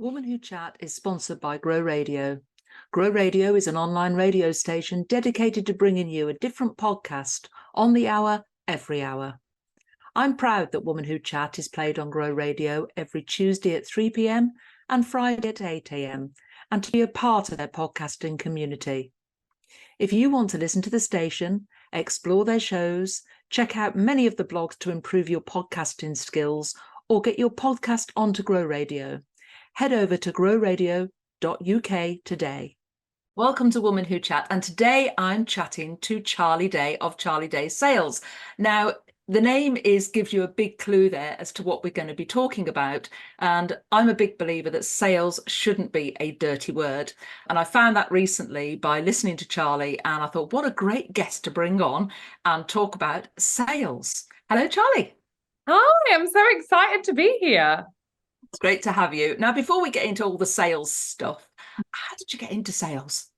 Woman Who Chat is sponsored by Grow Radio. Grow Radio is an online radio station dedicated to bringing you a different podcast on the hour, every hour. I'm proud that Woman Who Chat is played on Grow Radio every Tuesday at 3 p.m. and Friday at 8 a.m. and to be a part of their podcasting community. If you want to listen to the station, explore their shows, check out many of the blogs to improve your podcasting skills, or get your podcast onto Grow Radio, head over to growradio.uk today. Welcome to Woman Who Chat, and today I'm chatting to Charlie Day of Charlie Day Sales. Now, the name gives you a big clue there as to what we're going to be talking about, and I'm a big believer that sales shouldn't be a dirty word, and I found that recently by listening to Charlie, and I thought, what a great guest to bring on and talk about sales. Hello, Charlie. Hi, I'm so excited to be here. It's great to have you. Now, before we get into all the sales stuff, how did you get into sales?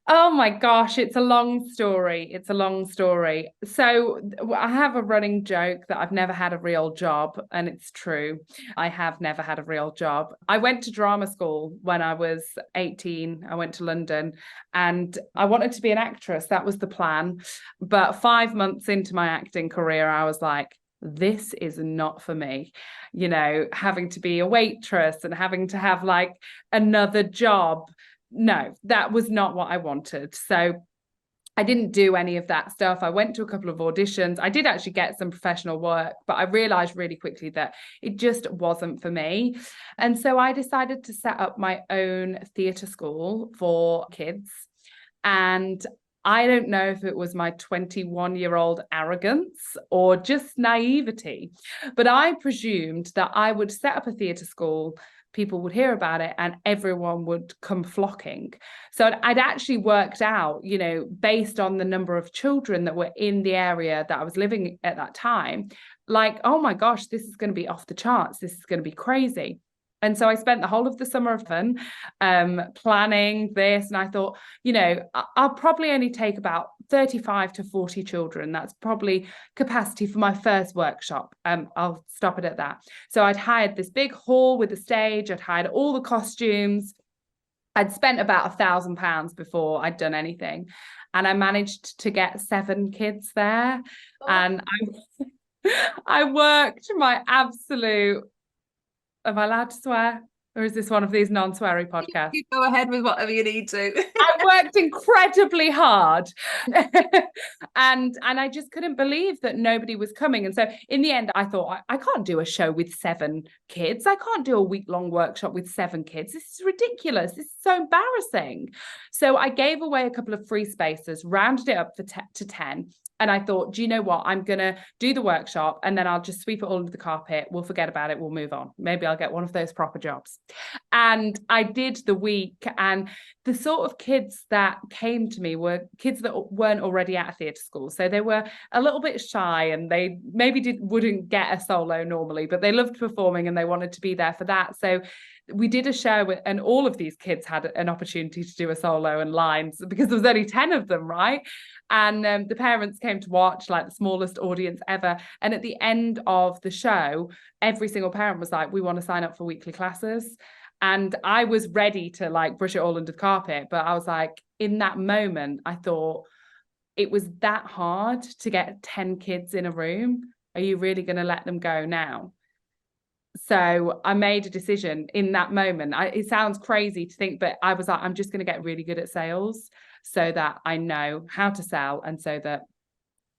Oh my gosh, it's a long story. It's a long story. So I have a running joke that I've never had a real job, and it's true. I have never had a real job. I went to drama school when I was 18. I went to London and I wanted to be an actress. That was the plan. But 5 months into my acting career, I was like, this is not for me, having to be a waitress and having to have like another job. No, that was not what I wanted. So I didn't do any of that stuff. I went to a couple of auditions. I did actually get some professional work, but I realized really quickly that it just wasn't for me. And so I decided to set up my own theatre school for kids. And I don't know if it was my 21-year-old arrogance or just naivety, but I presumed that I would set up a theatre school, people would hear about it, and everyone would come flocking. So I'd actually worked out, based on the number of children that were in the area that I was living at that time, like, oh my gosh, this is going to be off the charts. This is going to be crazy. And so I spent the whole of the summer of fun planning this. And I thought, I'll probably only take about 35 to 40 children. That's probably capacity for my first workshop. I'll stop it at that. So I'd hired this big hall with a stage. I'd hired all the costumes. I'd spent about £1,000 before I'd done anything. And I managed to get 7 kids there. Oh. And I worked my absolute... Am I allowed to swear? Or is this one of these non-sweary podcasts? You go ahead with whatever you need to. I worked incredibly hard. and I just couldn't believe that nobody was coming. And so in the end, I thought, I can't do a show with 7 kids. I can't do a week-long workshop with 7 kids. This is ridiculous. This is so embarrassing. So I gave away a couple of free spaces, rounded it up to 10. And I thought, do you know what? I'm going to do the workshop and then I'll just sweep it all under the carpet. We'll forget about it. We'll move on. Maybe I'll get one of those proper jobs. And I did the week. And the sort of kids that came to me were kids that weren't already at a theatre school. So they were a little bit shy and they maybe wouldn't get a solo normally, but they loved performing and they wanted to be there for that. So we did a show and all of these kids had an opportunity to do a solo and lines because there was only 10 of them, right? And the parents came to watch, like the smallest audience ever. And at the end of the show, every single parent was like, we want to sign up for weekly classes. And I was ready to like brush it all under the carpet. But I was like, in that moment, I thought it was that hard to get 10 kids in a room. Are you really going to let them go now? So I made a decision in that moment. It sounds crazy to think, but I was like, I'm just going to get really good at sales so that I know how to sell and so that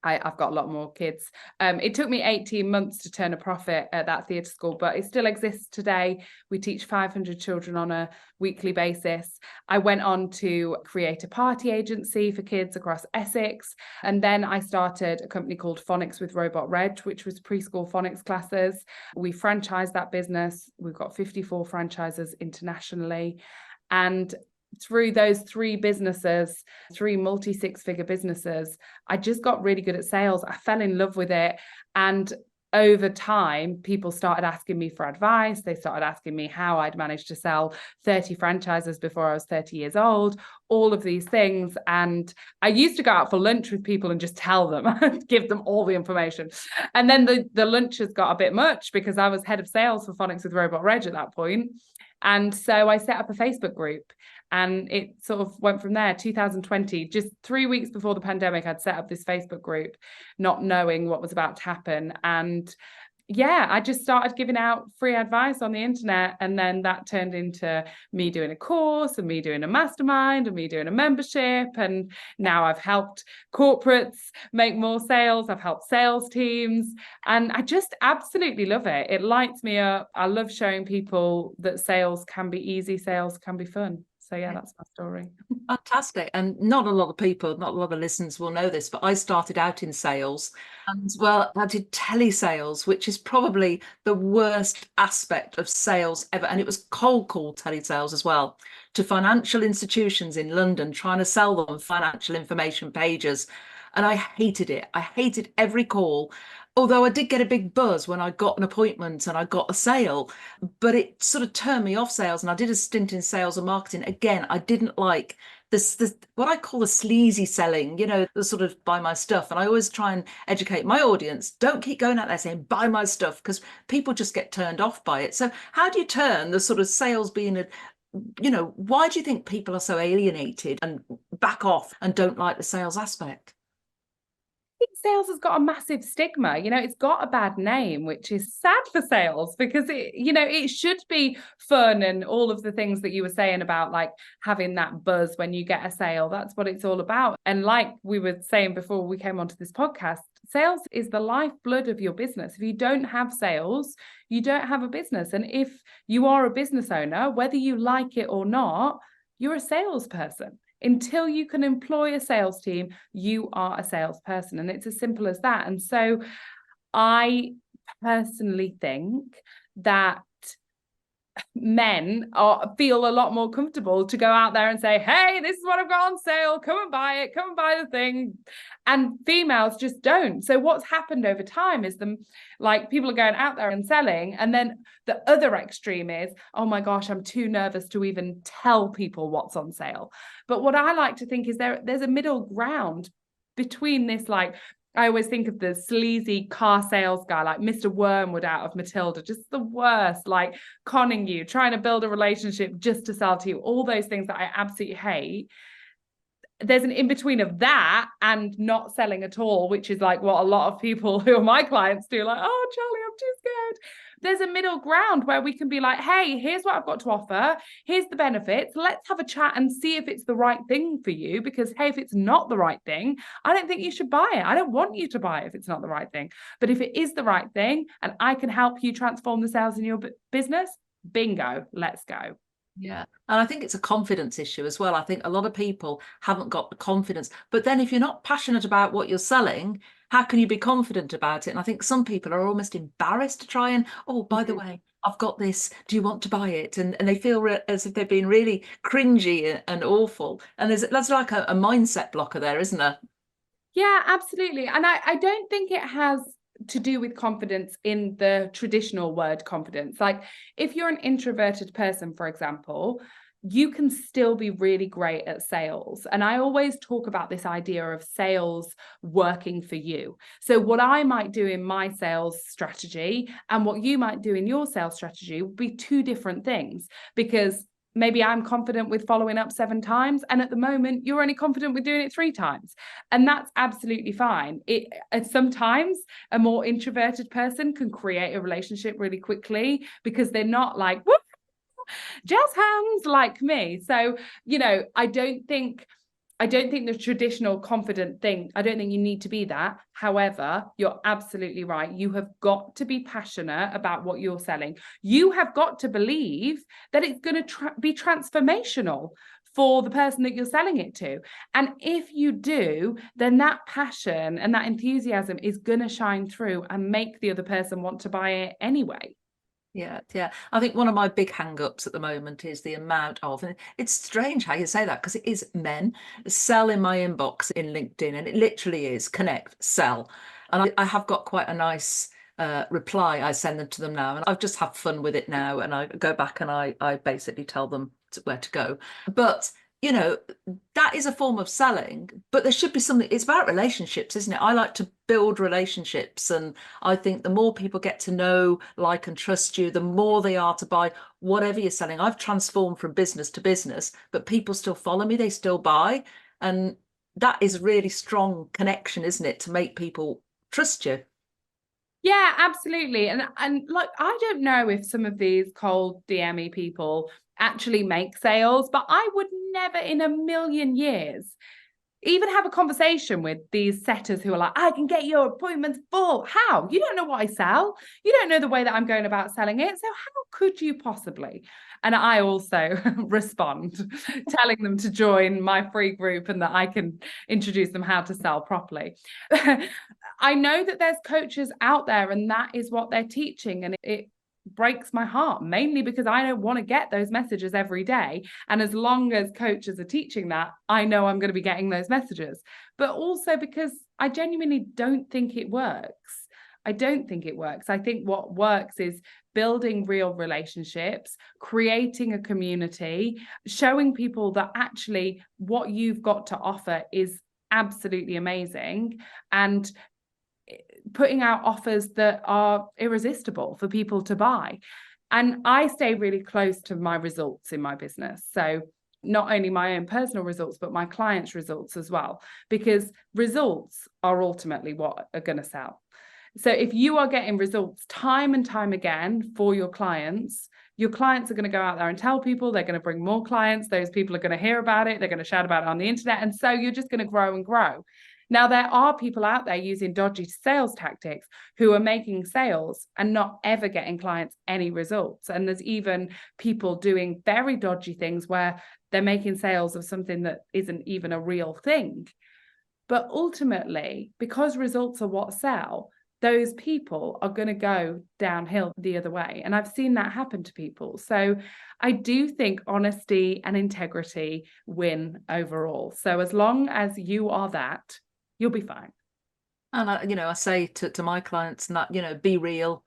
I've got a lot more kids. It took me 18 months to turn a profit at that theatre school, but it still exists today. We teach 500 children on a weekly basis. I went on to create a party agency for kids across Essex. And then I started a company called Phonics with Robot Reg, which was preschool phonics classes. We franchised that business. We've got 54 franchises internationally. And through those 3 businesses, 3 multi-6-figure businesses, I just got really good at sales. I fell in love with it. And over time, people started asking me for advice. They started asking me how I'd managed to sell 30 franchises before I was 30 years old, all of these things. And I used to go out for lunch with people and just tell them, give them all the information. And then the lunches got a bit much because I was head of sales for Phonics with Robot Reg at that point. And so I set up a Facebook group, and it sort of went from there. 2020, just 3 weeks before the pandemic, I'd set up this Facebook group, not knowing what was about to happen. And yeah, I just started giving out free advice on the internet. And then that turned into me doing a course and me doing a mastermind and me doing a membership. And now I've helped corporates make more sales. I've helped sales teams. And I just absolutely love it. It lights me up. I love showing people that sales can be easy, sales can be fun. So yeah, that's my story. Fantastic. And not a lot of people, not a lot of listeners will know this, but I started out in sales, and well, I did telesales, which is probably the worst aspect of sales ever. And it was cold call telesales as well, to financial institutions in London, trying to sell them financial information pages. And I hated it. I hated every call. Although I did get a big buzz when I got an appointment and I got a sale, but it sort of turned me off sales. And I did a stint in sales and marketing. Again, I didn't like this what I call the sleazy selling, you know, the sort of buy my stuff. And I always try and educate my audience. Don't keep going out there saying buy my stuff, because people just get turned off by it. So how do you turn the sort of sales being a, you know, why do you think people are so alienated and back off and don't like the sales aspect? Sales has got a massive stigma. You know, it's got a bad name, which is sad for sales, because it, you know, it should be fun and all of the things that you were saying about like having that buzz when you get a sale. That's what it's all about. And like we were saying before we came onto this podcast, sales is the lifeblood of your business. If you don't have sales, you don't have a business. And if you are a business owner, whether you like it or not, you're a salesperson. Until you can employ a sales team, you are a salesperson. And it's as simple as that. And so I personally think that men feel a lot more comfortable to go out there and say, hey, this is what I've got on sale, come and buy it, come and buy the thing. And females just don't. So what's happened over time is like people are going out there and selling, and then the other extreme is, oh my gosh, I'm too nervous to even tell people what's on sale. But what I like to think is there's a middle ground between this, like, I always think of the sleazy car sales guy, like Mr. Wormwood out of Matilda, just the worst, like conning you, trying to build a relationship just to sell to you, all those things that I absolutely hate. There's an in-between of that and not selling at all, which is like what a lot of people who are my clients do, like, oh, Charlie, I'm too scared. There's a middle ground where we can be like, hey, here's what I've got to offer. Here's the benefits. Let's have a chat and see if it's the right thing for you. Because, hey, if it's not the right thing, I don't think you should buy it. I don't want you to buy it if it's not the right thing. But if it is the right thing and I can help you transform the sales in your business, bingo, let's go. Yeah. And I think it's a confidence issue as well. I think a lot of people haven't got the confidence. But then if you're not passionate about what you're selling, how can you be confident about it? And I think some people are almost embarrassed to try and, oh, by the way, I've got this. Do you want to buy it? And they feel as if they've been really cringy and awful. And that's like a mindset blocker there, isn't there? Yeah, absolutely. And I don't think it has to do with confidence in the traditional word confidence. Like if you're an introverted person, for example, you can still be really great at sales. And I always talk about this idea of sales working for you. So what I might do in my sales strategy and what you might do in your sales strategy will be two different things, because maybe I'm confident with following up 7 times, and at the moment you're only confident with doing it 3 times. And that's absolutely fine. Sometimes a more introverted person can create a relationship really quickly because they're not like, whoop, jazz hands like me. So, you know, I don't think the traditional confident thing, I don't think you need to be that. However, you're absolutely right. You have got to be passionate about what you're selling. You have got to believe that it's going to be transformational for the person that you're selling it to. And if you do, then that passion and that enthusiasm is going to shine through and make the other person want to buy it anyway. Yeah. I think one of my big hang-ups at the moment is the amount of, and it's strange how you say that because it is men, sell in my inbox in LinkedIn, and it literally is connect, sell. And I have got quite a nice reply. I send them to them now, and I've just had fun with it now. And I go back and I basically tell them where to go. But you know, that is a form of selling, but there should be something, it's about relationships, isn't it? I like to build relationships. And I think the more people get to know, like, and trust you, the more they are to buy whatever you're selling. I've transformed from business to business, but people still follow me, they still buy. And that is really strong connection, isn't it? To make people trust you. Yeah, absolutely. And like, I don't know if some of these cold DME people actually make sales, but I would never in a million years even have a conversation with these setters who are like, I can get your appointments full. How? You don't know what I sell. You don't know the way that I'm going about selling it. So how could you possibly? And I also respond, telling them to join my free group and that I can introduce them how to sell properly. I know that there's coaches out there and that is what they're teaching. And it breaks my heart, mainly because I don't want to get those messages every day. And as long as coaches are teaching that, I know I'm going to be getting those messages. But also because I genuinely don't think it works. I don't think it works. I think what works is building real relationships, creating a community, showing people that actually what you've got to offer is absolutely amazing, and putting out offers that are irresistible for people to buy. And I stay really close to my results in my business. So not only my own personal results, but my clients' results as well, because results are ultimately what are going to sell. So if you are getting results time and time again for your clients are going to go out there and tell people, they're going to bring more clients. Those people are going to hear about it. They're going to shout about it on the internet. And so you're just going to grow and grow. Now, there are people out there using dodgy sales tactics who are making sales and not ever getting clients any results. And there's even people doing very dodgy things where they're making sales of something that isn't even a real thing. But ultimately, because results are what sell, those people are going to go downhill the other way. And I've seen that happen to people. So I do think honesty and integrity win overall. So as long as you are that, you'll be fine. And I say to my clients that, be real,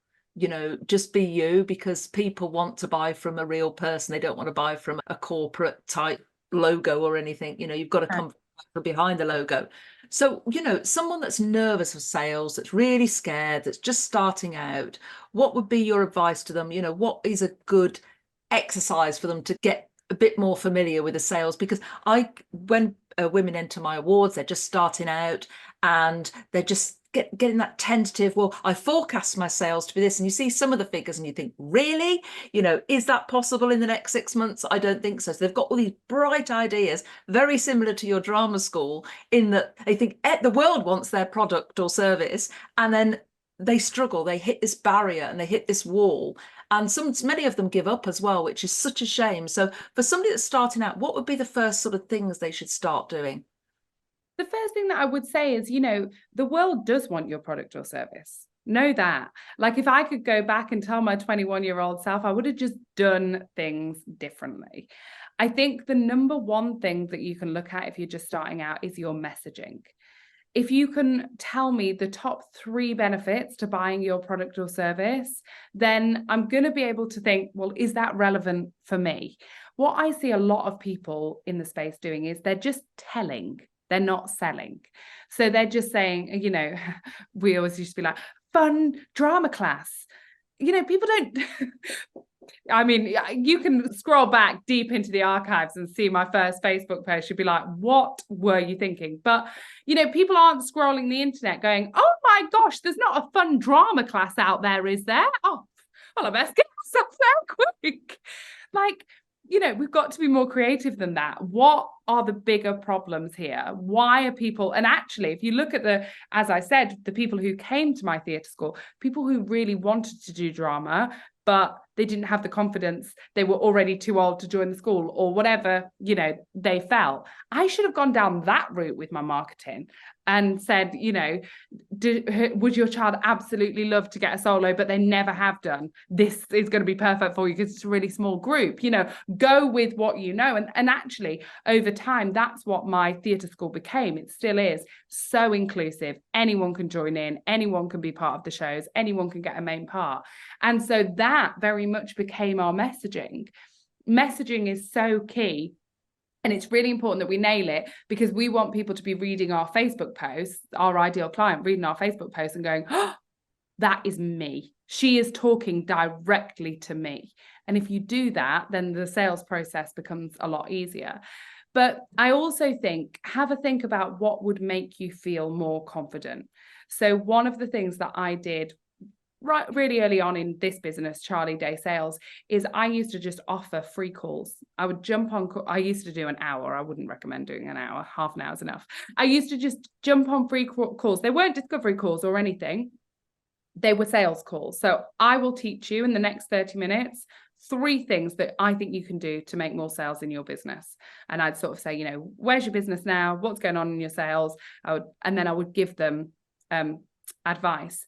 just be you, because people want to buy from a real person. They don't want to buy from a corporate type logo or anything. You've got to come from behind the logo. So, someone that's nervous of sales, that's really scared, that's just starting out, what would be your advice to them? What is a good exercise for them to get a bit more familiar with the sales? Because when women enter my awards, they're just starting out and they're just getting that tentative, well, I forecast my sales to be this, and you see some of the figures and you think, really, is that possible in the next 6 months? I don't think so. So they've got all these bright ideas, very similar to your drama school, in that they think the world wants their product or service, and then they struggle, they hit this barrier and they hit this wall, and many of them give up as well, which is such a shame. So for somebody that's starting out, what would be the first sort of things they should start doing? The first thing that I would say is, the world does want your product or service. Know that. Like, if I could go back and tell my 21-year-old self, I would have just done things differently. I think the number one thing that you can look at if you're just starting out is your messaging. If you can tell me the top 3 benefits to buying your product or service, then I'm going to be able to think, well, is that relevant for me? What I see a lot of people in the space doing is they're just telling. They're not selling. So they're just saying, we always used to be like, fun drama class. People don't, I mean, you can scroll back deep into the archives and see my first Facebook post. You'd be like, what were you thinking? But, people aren't scrolling the internet going, oh my gosh, there's not a fun drama class out there, is there? Oh, well, I best get myself there quick. Like, we've got to be more creative than that. What are the bigger problems here? Why are people, and actually, if you look at as I said, the people who came to my theatre school, people who really wanted to do drama, but they didn't have the confidence, they were already too old to join the school, or whatever, they felt. I should have gone down that route with my marketing and said, would your child absolutely love to get a solo, but they never have done? This is going to be perfect for you because it's a really small group. Go with what you know. And actually, over time, that's what my theatre school became. It still is so inclusive. Anyone can join in. Anyone can be part of the shows. Anyone can get a main part. And so that very much became our messaging. Messaging is so key. And it's really important that we nail it, because we want people to be reading our Facebook posts, our ideal client reading our Facebook posts and going, oh, that is me. She is talking directly to me. And if you do that, then the sales process becomes a lot easier. But I also think, have a think about what would make you feel more confident. So one of the things that I did really early on in this business, Charlie Day Sales, is I used to just offer free calls. I would jump on, I used to do an hour. I wouldn't recommend doing an hour, half an hour is enough. I used to just jump on free calls. They weren't discovery calls or anything. They were sales calls. So I will teach you in the next 30 minutes 3 things that I think you can do to make more sales in your business. And I'd sort of say, you know, where's your business now? What's going on in your sales? And then I would give them advice.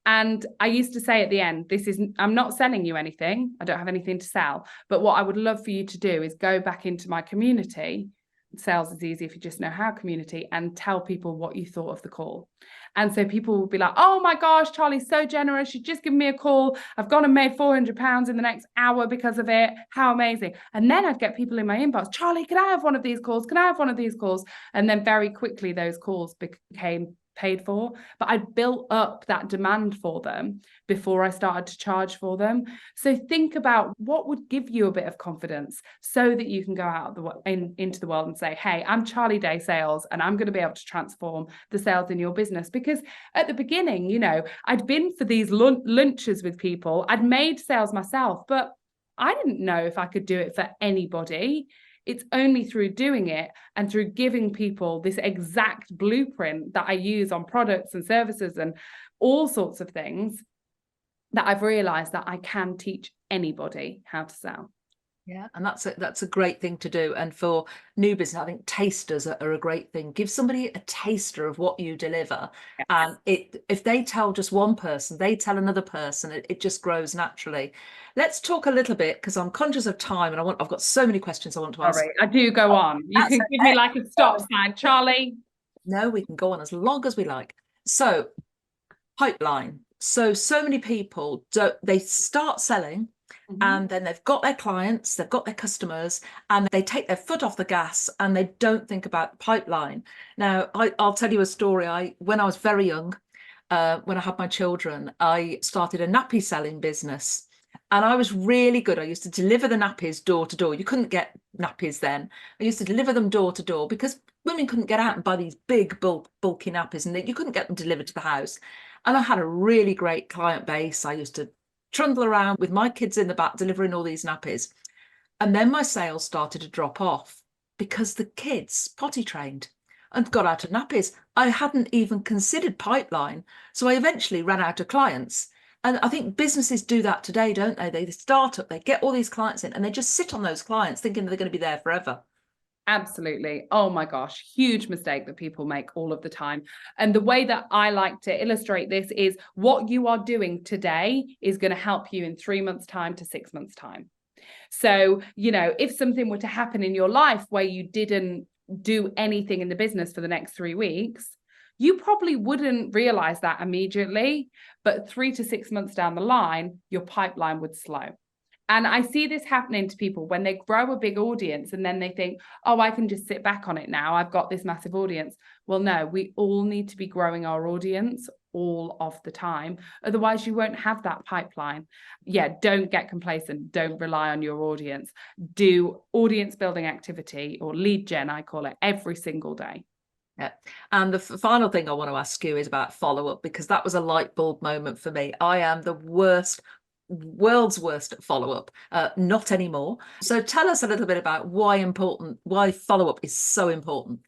And I used to say at the end, I'm not selling you anything. I don't have anything to sell. But what I would love for you to do is go back into my community. Sales is easy if you just know how, community, and tell people what you thought of the call. And so people will be like, oh my gosh, Charlie's so generous. She just given me a call. I've gone and made £400 in the next hour because of it. How amazing. And then I'd get people in my inbox, Charlie, can I have one of these calls? Can I have one of these calls? And then very quickly those calls became paid for. But I built up that demand for them before I started to charge for them. So think about what would give you a bit of confidence so that you can go out into the world and say, hey, I'm Charlie Day Sales and I'm going to be able to transform the sales in your business. Because at the beginning, you know, I'd been for these lunches with people, I'd made sales myself, but I didn't know if I could do it for anybody. It's only through doing it and through giving people this exact blueprint that I use on products and services and all sorts of things that I've realized that I can teach anybody how to sell. Yeah, and that's a great thing to do. And for new business, I think tasters are a great thing. Give somebody a taster of what you deliver. Yes. And if they tell just one person, they tell another person, it just grows naturally. Let's talk a little bit, because I'm conscious of time and I've got so many questions I want to ask. Sorry, I do go on. You can give me like a stop sign, Charlie. No, we can go on as long as we like. So pipeline. So many people they start selling. And then they've got their clients, they've got their customers, and they take their foot off the gas and they don't think about the pipeline. Now, I'll tell you a story. When I was very young, when I had my children, I started a nappy selling business. And I was really good. I used to deliver the nappies door to door. You couldn't get nappies then. I used to deliver them door to door because women couldn't get out and buy these big, bulky nappies, and you couldn't get them delivered to the house. And I had a really great client base. I used to trundle around with my kids in the back delivering all these nappies. And then my sales started to drop off because the kids potty trained and got out of nappies. I hadn't even considered pipeline. So I eventually ran out of clients. And I think businesses do that today, don't they? They start up, they get all these clients in and they just sit on those clients thinking they're going to be there forever. Absolutely. Oh my gosh, huge mistake that people make all of the time. And the way that I like to illustrate this is what you are doing today is going to help you in 3 months' time to 6 months' time. So, you know, if something were to happen in your life where you didn't do anything in the business for the next 3 weeks, you probably wouldn't realize that immediately, but 3 to 6 months down the line, your pipeline would slow. And I see this happening to people when they grow a big audience and then they think, oh, I can just sit back on it now. I've got this massive audience. Well, no, we all need to be growing our audience all of the time. Otherwise, you won't have that pipeline. Yeah, don't get complacent. Don't rely on your audience. Do audience building activity, or lead gen, I call it, every single day. Yeah. And the final thing I want to ask you is about follow-up, because that was a light bulb moment for me. I am the world's worst at follow-up, not anymore. So tell us a little bit about why follow-up is so important.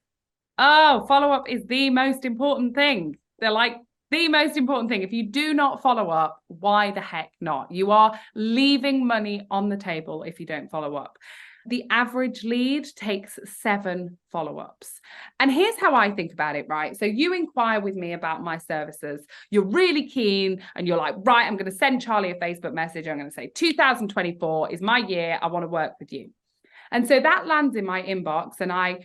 Oh, follow-up is the most important thing. They're like the most important thing. If you do not follow up, why the heck not? You are leaving money on the table if you don't follow up. The average lead takes 7 follow-ups. And here's how I think about it, right? So you inquire with me about my services. You're really keen and you're like, right, I'm going to send Charlie a Facebook message. I'm going to say 2024 is my year. I want to work with you. And so that lands in my inbox, and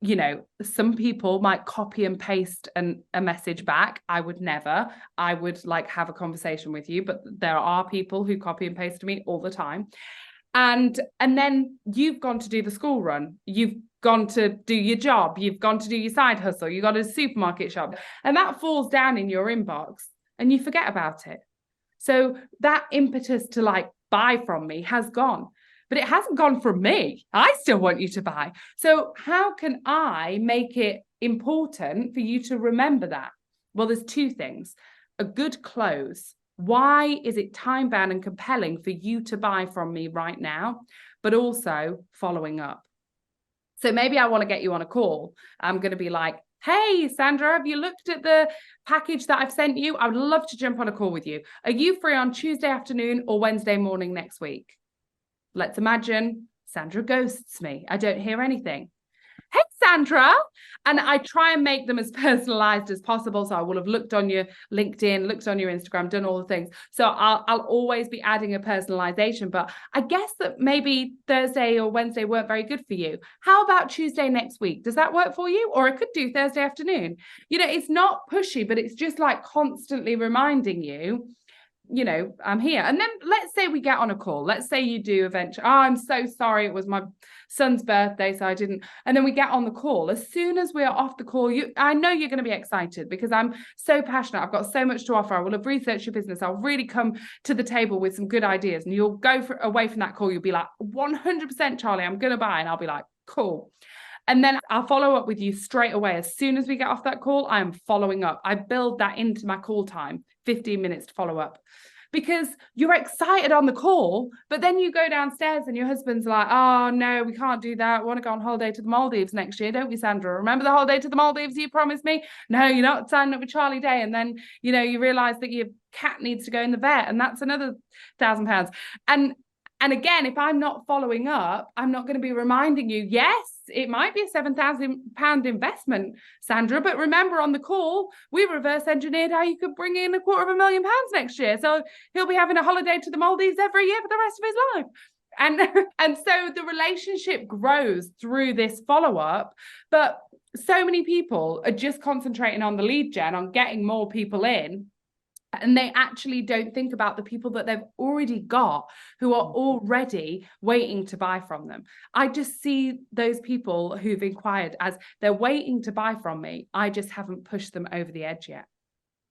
you know, some people might copy and paste a message back. I would never. I would like have a conversation with you, but there are people who copy and paste to me all the time. And then you've gone to do the school run. You've gone to do your job. You've gone to do your side hustle. You got a supermarket shop. And that falls down in your inbox and you forget about it. So that impetus to like buy from me has gone. But it hasn't gone from me. I still want you to buy. So how can I make it important for you to remember that? Well, there's two things. A good close. Why is it time bound and compelling for you to buy from me right now? But also following up. So maybe I want to get you on a call. I'm going to be like, hey, Sandra, have you looked at the package that I've sent you? I would love to jump on a call with you. Are you free on Tuesday afternoon or Wednesday morning next week? Let's imagine Sandra ghosts me. I don't hear anything. Hey, Sandra. And I try and make them as personalized as possible. So I will have looked on your LinkedIn, looked on your Instagram, done all the things. So I'll always be adding a personalization. But I guess that maybe Thursday or Wednesday weren't very good for you. How about Tuesday next week? Does that work for you? Or I could do Thursday afternoon. You know, it's not pushy, but it's just like constantly reminding you, you know, I'm here. And then let's say we get on a call. Let's say you do eventually. Oh, I'm so sorry. It was my son's birthday, so I didn't. And then we get on the call. As soon as we're off the call, I know you're going to be excited because I'm so passionate. I've got so much to offer. I will have researched your business. I'll really come to the table with some good ideas. And you'll go away from that call. You'll be like, 100% Charlie, I'm going to buy. And I'll be like, cool. And then I'll follow up with you straight away. As soon as we get off that call, I am following up. I build that into my call time, 15 minutes to follow up. Because you're excited on the call, but then you go downstairs and your husband's like, oh, no, we can't do that. We want to go on holiday to the Maldives next year, don't we, Sandra? Remember the holiday to the Maldives you promised me? No, you're not signing up with Charlie Day. And then, you know, you realize that your cat needs to go in the vet and that's another £1,000. And again, if I'm not following up, I'm not going to be reminding you, yes, it might be a £7,000 investment, Sandra, but remember on the call, we reverse engineered how you could bring in £250,000 next year. So he'll be having a holiday to the Maldives every year for the rest of his life. And so the relationship grows through this follow-up, but so many people are just concentrating on the lead gen, on getting more people in. And they actually don't think about the people that they've already got who are already waiting to buy from them. I just see those people who've inquired as they're waiting to buy from me. I just haven't pushed them over the edge yet.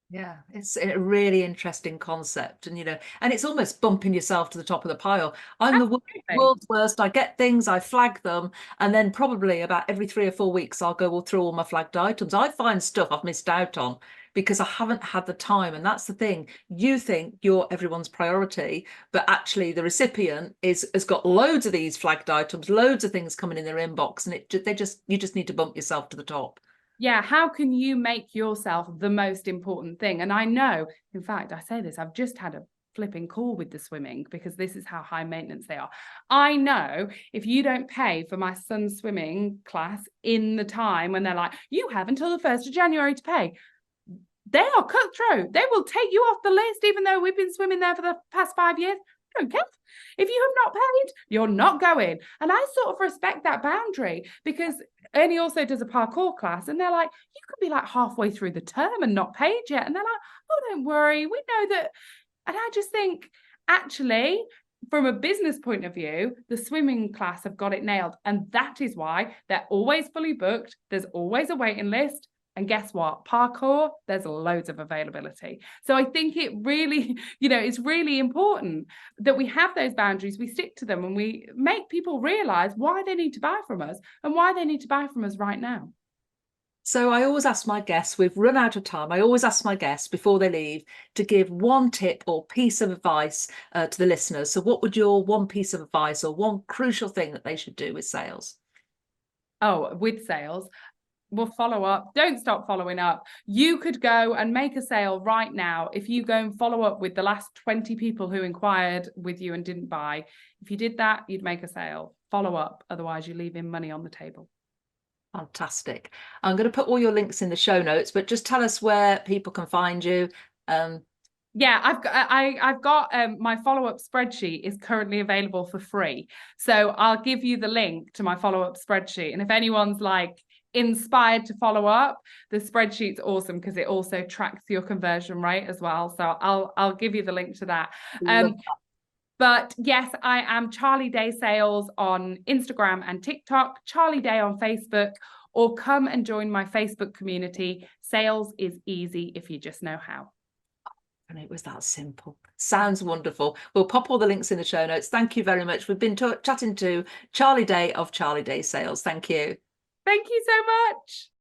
Yeah, it's a really interesting concept. And, you know, and it's almost bumping yourself to the top of the pile. I'm the world's worst. I get things, I flag them. And then probably about every 3 or 4 weeks, I'll go through all my flagged items. I find stuff I've missed out on because I haven't had the time. And that's the thing. You think you're everyone's priority, but actually the recipient has got loads of these flagged items, loads of things coming in their inbox. And you just need to bump yourself to the top. Yeah, how can you make yourself the most important thing? And I know, in fact, I say this, I've just had a flipping call with the swimming because this is how high maintenance they are. I know if you don't pay for my son's swimming class in the time when they're like, you have until the 1st of January to pay, they are cutthroat. They will take you off the list, even though we've been swimming there for the past 5 years. I don't care. If you have not paid, you're not going. And I sort of respect that boundary because Ernie also does a parkour class and they're like, you could be like halfway through the term and not paid yet. And they're like, oh, don't worry. We know that. And I just think, actually, from a business point of view, the swimming class have got it nailed. And that is why they're always fully booked. There's always a waiting list. And guess what? Parkour, there's loads of availability. So I think it really, you know, it's really important that we have those boundaries, we stick to them and we make people realize why they need to buy from us and why they need to buy from us right now. So I always ask my guests, we've run out of time, I always ask my guests before they leave to give one tip or piece of advice to the listeners. So what would your one piece of advice or one crucial thing that they should do with sales? Oh, with sales? We'll follow up. Don't stop following up. You could go and make a sale right now if you go and follow up with the last 20 people who inquired with you and didn't buy. If you did that, you'd make a sale. Follow up. Otherwise, you're leaving money on the table. Fantastic. I'm going to put all your links in the show notes, but just tell us where people can find you. Yeah, I've got my follow-up spreadsheet is currently available for free. So I'll give you the link to my follow-up spreadsheet. And if anyone's like inspired to follow up, the spreadsheet's awesome because it also tracks your conversion rate as well. So I'll give you the link to that. But yes, I am Charlie Day Sales on Instagram and TikTok, Charlie Day on Facebook, or come and join my Facebook community. Sales is easy if you just know how. And it was that simple. Sounds wonderful. We'll pop all the links in the show notes. Thank you very much. We've been chatting to Charlie Day of Charlie Day Sales. Thank you. Thank you so much.